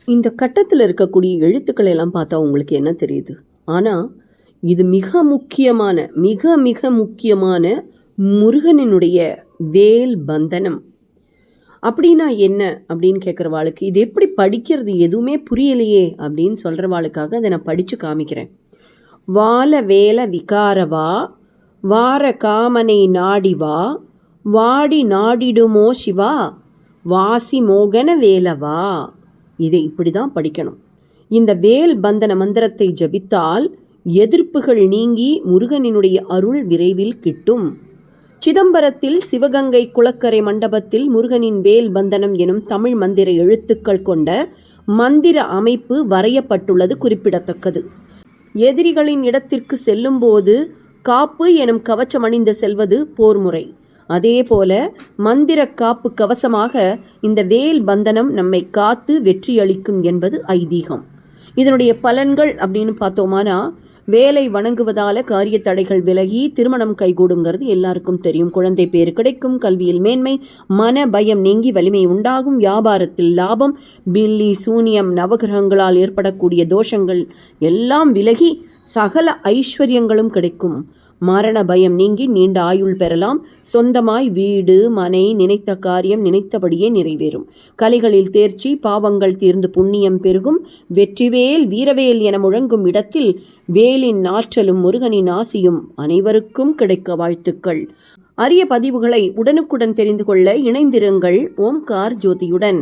இந்த கட்டத்தில் இருக்கக்கூடிய எழுத்துக்களை எல்லாம் பார்த்தா உங்களுக்கு என்ன தெரியுது? ஆனால் இது மிக முக்கியமான மிக மிக முக்கியமான முருகனினுடைய வேல் பந்தனம். அப்படின்னா என்ன அப்படின்னு கேட்குறவாளுக்கு, இது எப்படி படிக்கிறது எதுவுமே புரியலையே அப்படின்னு சொல்கிறவாளுக்காக அதை நான் படித்து காமிக்கிறேன். வால வேல விகாரவா வார காமனை நாடிவா வாடி நாடிடுமோ சிவா வாசி மோகன வேலவா. இதை இப்படி தான் படிக்கணும். இந்த வேல் பந்தன மந்திரத்தை ஜபித்தால் எதிர்ப்புகள் நீங்கி முருகனினுடைய அருள் விரைவில் கிட்டும். சிதம்பரத்தில் சிவகங்கை குளக்கரை மண்டபத்தில் முருகனின் வேல் பந்தனம் எனும் தமிழ் மந்திர எழுத்துக்கள் கொண்ட மந்திர அமைப்பு வரையப்பட்டுள்ளது குறிப்பிடத்தக்கது. எதிரிகளின் இடத்திற்கு செல்லும்போது காப்பு எனும் கவச்சம் அணிந்து செல்வது போர்முறை. அதேபோல மந்திர காப்பு கவசமாக இந்த வேல் பந்தனம் நம்மை காத்து வெற்றியளிக்கும் என்பது ஐதீகம். இதனுடைய பலன்கள் அப்படின்னு பார்த்தோமானா, வேலை வணங்குவதால காரிய தடைகள் விலகி திருமணம் கைகூடுங்கிறது எல்லாருக்கும் தெரியும். குழந்தை பேறு கிடைக்கும், கல்வியில் மேன்மை, மன பயம் நீங்கி வலிமை உண்டாகும், வியாபாரத்தில் லாபம், பில்லி சூனியம் நவகிரகங்களால் ஏற்படக்கூடிய தோஷங்கள் எல்லாம் விலகி சகல ஐஸ்வர்யங்களும் கிடைக்கும். மரண பயம் நீங்கி நீண்ட ஆயுள் பெறலாம். சொந்தமாய் வீடு மனை, நினைத்த காரியம் நினைத்தபடியே நிறைவேறும். கலைகளில் தேர்ச்சி, பாவங்கள் தீர்ந்து புண்ணியம் பெருகும். வெற்றிவேல் வீரவேல் என முழங்கும் இடத்தில் வேலின் ஆற்றலும் முருகனின் ஆசியும் அனைவருக்கும் கிடைக்க வாழ்த்துக்கள். அரிய பதிவுகளை உடனுக்குடன் தெரிந்து கொள்ள இணைந்திருங்கள் ஓம்கார் ஜோதியுடன்.